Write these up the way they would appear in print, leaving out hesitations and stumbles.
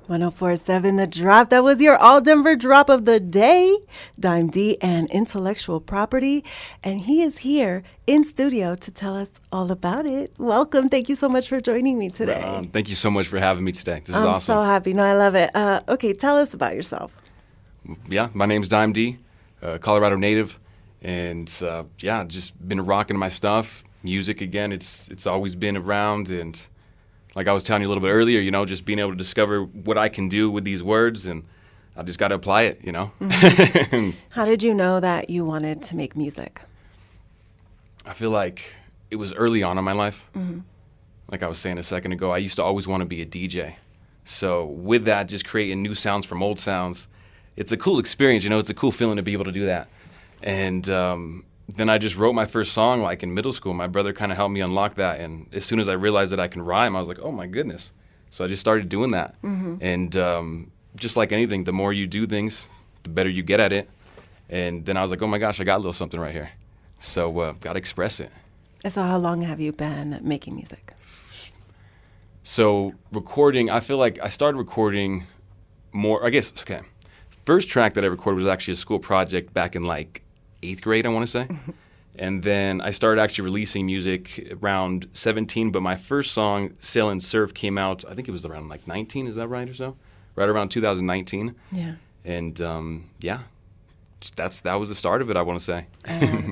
104.7 The Drop. That was your All Denver drop of the day. Dime Dee and Intellectual Property. And he is here in studio to tell us all about it. Welcome. Thank you so much for joining me today. Thank you so much for having me today. This is I'm awesome. so happy. No, I love it. Okay, tell us about yourself. Yeah, my name's Dime Dee, Colorado native. And just been rocking my stuff. Music, again, it's always been around. And like I was telling you a little bit earlier, just being able to discover what I can do with these words, and I just got to apply it, Mm-hmm. How did you know that you wanted to make music? I feel like it was early on in my life. Mm-hmm. Like I was saying a second ago, I used to always want to be a DJ. So with that, just creating new sounds from old sounds, it's a cool experience, it's a cool feeling to be able to do that. And then I just wrote my first song like in middle school. My brother kind of helped me unlock that. And as soon as I realized that I can rhyme, I was like, oh my goodness. So I just started doing that. Mm-hmm. And just like anything, the more you do things, the better you get at it. And then I was like, oh my gosh, I got a little something right here. So got to express it. So how long have you been making music? So recording, I feel like I started recording more, okay. First track that I recorded was actually a school project back in like 8th grade, I want to say. And then I started actually releasing music around 17, but my first song, Sail and Surf, came out, I think it was around like 19, is that right or so? Right around 2019. Yeah. And that was the start of it, I want to say.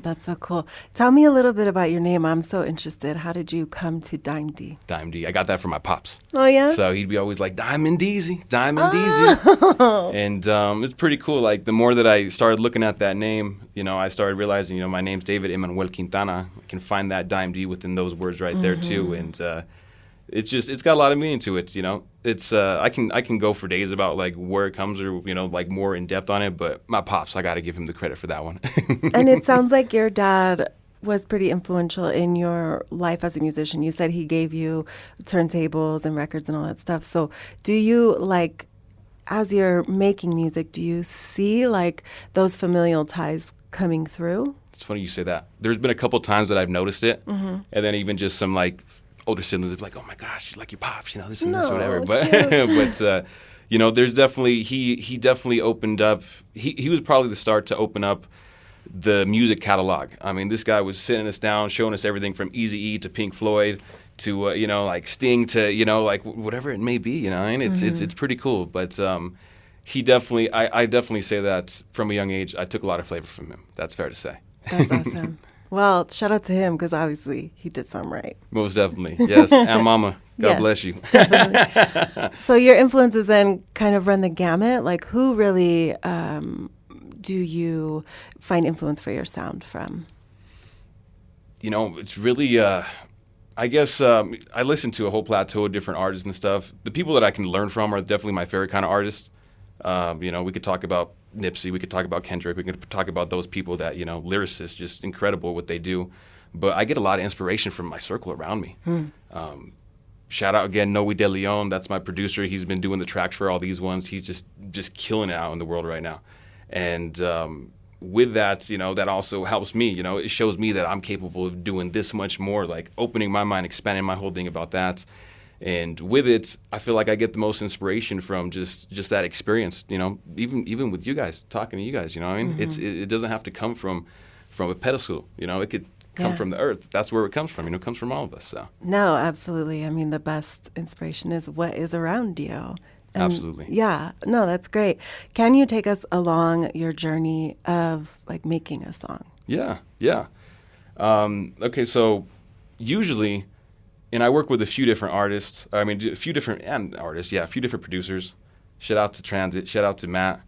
That's so cool. Tell me a little bit about your name. I'm so interested. How did you come to Dime Dee? Dime Dee. I got that from my pops. Oh, yeah? So he'd be always like, Dime Dee, Dime Dee. And it's pretty cool. Like, the more that I started looking at that name, I started realizing, my name's David Emmanuel Quintana. I can find that Dime Dee within those words right there, too. And it's got a lot of meaning to it, It's I can go for days about like where it comes, or like more in depth on it, but my pops, I got to give him the credit for that one. And it sounds like your dad was pretty influential in your life as a musician. You said he gave you turntables and records and all that stuff. So do you, like, as you're making music, do you see like those familial ties coming through? It's funny you say that. There's been a couple times that I've noticed it, Mm-hmm. and then even just some like older siblings would be like, oh my gosh, you like your pops, this and No, this or whatever. cute. But there's definitely, he definitely opened up, he was probably the start to open up the music catalog. I mean, this guy was sitting us down, showing us everything from Eazy-E to Pink Floyd to, like Sting to, like whatever it may be, and it's pretty cool. But he definitely, I definitely say that from a young age, I took a lot of flavor from him. That's fair to say. That's awesome. Well, shout out to him because obviously he did something right. Most definitely, yes. And Mama, God Yes, bless you. Definitely. So your influences then kind of run the gamut. Like, who really do you find influence for your sound from? It's really, I guess I listen to a whole plateau of different artists and stuff. The people that I can learn from are definitely my favorite kind of artists. We could talk about Nipsey, we could talk about Kendrick, we could talk about those people that, lyricists, just incredible what they do. But I get a lot of inspiration from my circle around me. Shout out again, Noe De Leon. That's my producer. He's been doing the tracks for all these ones. He's just killing it out in the world right now. And with that, that also helps me. It shows me that I'm capable of doing this much more, like opening my mind, expanding my whole thing about that. And with it, I feel like I get the most inspiration from just that experience. Even with you guys, talking to you guys. I mean, it doesn't have to come from a pedestal. It could come from the earth. That's where it comes from. It comes from all of us. So No, absolutely. I mean, the best inspiration is what is around you. And absolutely. Yeah. No, that's great. Can you take us along your journey of like making a song? Yeah. Okay, so usually. And I work with a few different artists. A few different producers. Shout out to Transit. Shout out to Matt.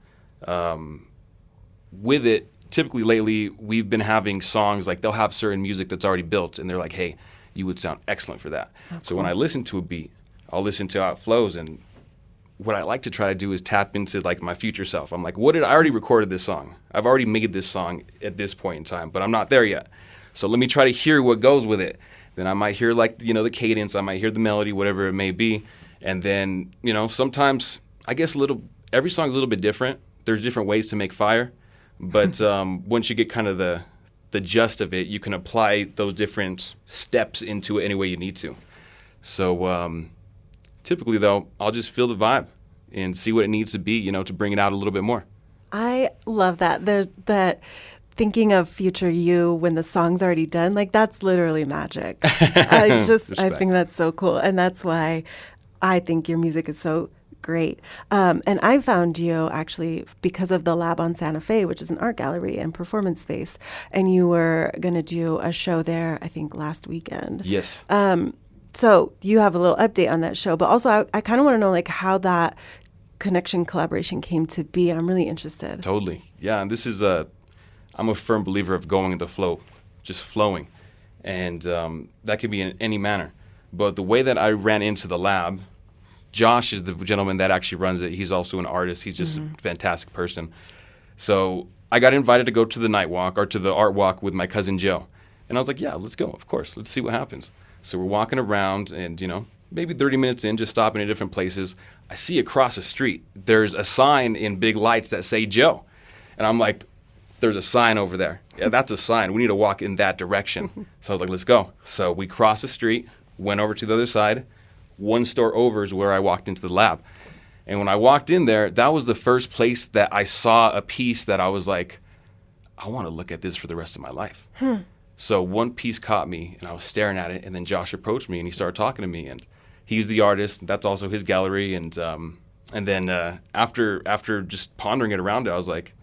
With it, typically lately, we've been having songs, like they'll have certain music that's already built, and they're like, hey, you would sound excellent for that. Oh, so when I listen to a beat, I'll listen to how it flows, and what I like to try to do is tap into like my future self. I'm like, I already recorded this song. I've already made this song at this point in time, but I'm not there yet. So let me try to hear what goes with it. Then I might hear like, the cadence, I might hear the melody, whatever it may be. And then, sometimes I guess every song's a little bit different. There's different ways to make fire. But once you get kind of the gist of it, you can apply those different steps into it any way you need to. So typically though, I'll just feel the vibe. and see what it needs to be, to bring it out a little bit more. I love that. There's that thinking of future you when the song's already done. Like, that's literally magic. I think that's so cool. And that's why I think your music is so great. And I found you actually because of the Lab on Santa Fe, which is an art gallery and performance space. And you were going to do a show there, I think, last weekend. Yes. So you have a little update on that show, but also I kind of want to know like how that connection collaboration came to be. I'm really interested. Totally. Yeah. And this is I'm a firm believer of going with the flow, just flowing. And that could be in any manner. But the way that I ran into the lab, Josh is the gentleman that actually runs it. He's also an artist. He's just a fantastic person. So I got invited to go to the night walk or to the art walk with my cousin Joe. And I was like, yeah, let's go. Of course. Let's see what happens. So we're walking around and, maybe 30 minutes in, just stopping at different places. I see across the street, there's a sign in big lights that say Joe. And I'm like, there's a sign over there. Yeah, that's a sign. We need to walk in that direction. So I was like, let's go. So we crossed the street, went over to the other side. One store over is where I walked into the lab. And when I walked in there, that was the first place that I saw a piece that I was like, I want to look at this for the rest of my life. So one piece caught me, and I was staring at it, and then Josh approached me, and he started talking to me, and he's the artist. That's also his gallery, and then after just pondering it around it, I was like,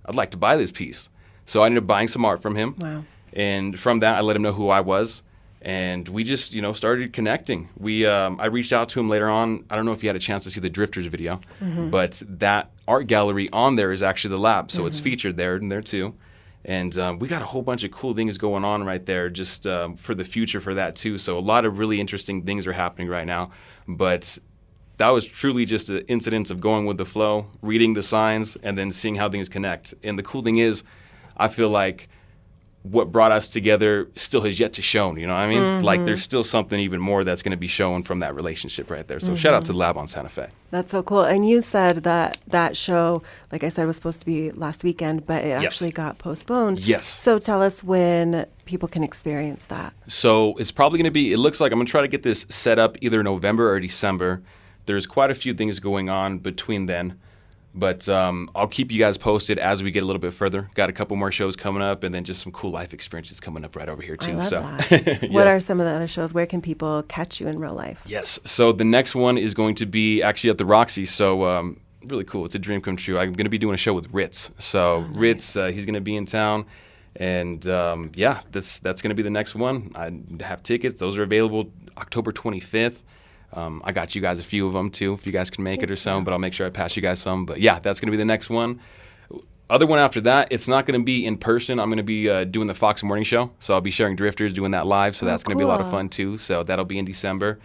I'd like to buy this piece. So I ended up buying some art from him. Wow. And from that, I let him know who I was, and we just, started connecting. I reached out to him later on. I don't know if you had a chance to see the Drifters video, but that art gallery on there is actually the lab, so it's featured there and there too. And we got a whole bunch of cool things going on right there just for the future for that too. So a lot of really interesting things are happening right now. But that was truly just an incidence of going with the flow, reading the signs, and then seeing how things connect. And the cool thing is, I feel like what brought us together still has yet to shown, you know what I mean? Like there's still something even more that's going to be shown from that relationship right there. So shout out to the Lab on Santa Fe. That's so cool. And you said that show, like I said, was supposed to be last weekend, but it actually got postponed. Yes. So tell us when people can experience that. So it's probably going to be, it looks like I'm going to try to get this set up either November or December. There's quite a few things going on between then. But I'll keep you guys posted as we get a little bit further. Got a couple more shows coming up, and then just some cool life experiences coming up right over here too. I love so, that. Yes. What are some of the other shows? Where can people catch you in real life? Yes. So the next one is going to be actually at the Roxy. So really cool. It's a dream come true. I'm going to be doing a show with Ritz. So Ritz, he's going to be in town, and that's going to be the next one. I have tickets. Those are available October 25th. I got you guys a few of them, too, if you guys can make it or so, but I'll make sure I pass you guys some. But, yeah, that's going to be the next one. Other one after that, it's not going to be in person. I'm going to be doing the Fox Morning Show. So I'll be sharing Drifters, doing that live. So that's going to be a lot of fun, too. So that'll be in December.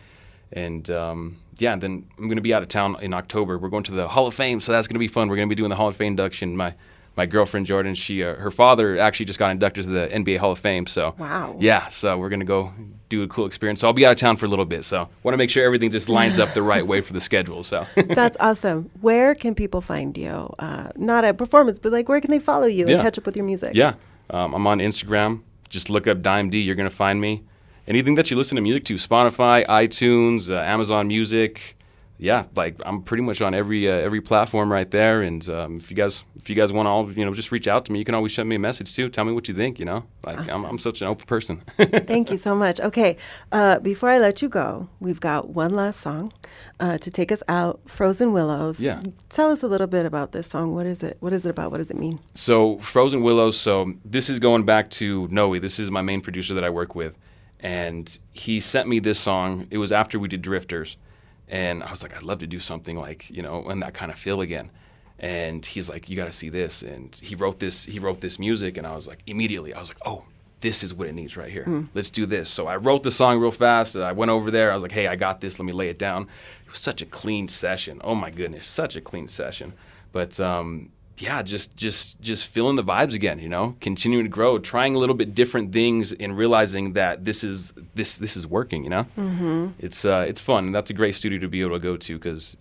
And, then I'm going to be out of town in October. We're going to the Hall of Fame, so that's going to be fun. We're going to be doing the Hall of Fame induction. My girlfriend, Jordan, her father actually just got inducted to the NBA Hall of Fame. So, wow. Yeah, so we're going to go do a cool experience. So I'll be out of town for a little bit. So want to make sure everything just lines up the right way for the schedule. So That's awesome. Where can people find you? Not at performance, but like where can they follow you and catch up with your music? Yeah, I'm on Instagram. Just look up Dime Dee. You're going to find me. Anything that you listen to music to, Spotify, iTunes, Amazon Music. Yeah, like I'm pretty much on every platform right there. And if you guys want to all just reach out to me, you can always send me a message too. Tell me what you think. Awesome. I'm such an open person. Thank you so much. Okay, before I let you go, we've got one last song to take us out. Frozen Willows. Yeah. Tell us a little bit about this song. What is it? What is it about? What does it mean? So Frozen Willows. So this is going back to Noe. This is my main producer that I work with, and he sent me this song. It was after we did Drifters. And I was like, I'd love to do something like, in that kind of feel again. And he's like, you got to see this. And he wrote this music. And I was like, immediately, I was like, oh, this is what it needs right here. Let's do this. So I wrote the song real fast. I went over there. I was like, hey, I got this. Let me lay it down. It was such a clean session. Oh, my goodness. Such a clean session. But, just feeling the vibes again, continuing to grow, trying a little bit different things and realizing that this is working, Mm-hmm. It's fun. And that's a great studio to be able to go to because,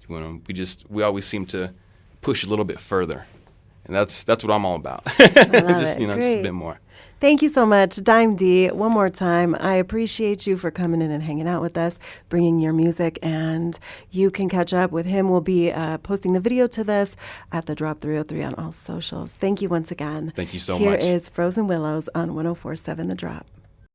we always seem to push a little bit further. And that's what I'm all about. I love Just, it. just a Great. bit more. Thank you so much, Dime Dee. One more time, I appreciate you for coming in and hanging out with us, bringing your music, and you can catch up with him. We'll be posting the video to this at the Drop 303 on all socials. Thank you once again. Thank you so Here much. is Frozen Willows on 104.7 The Drop.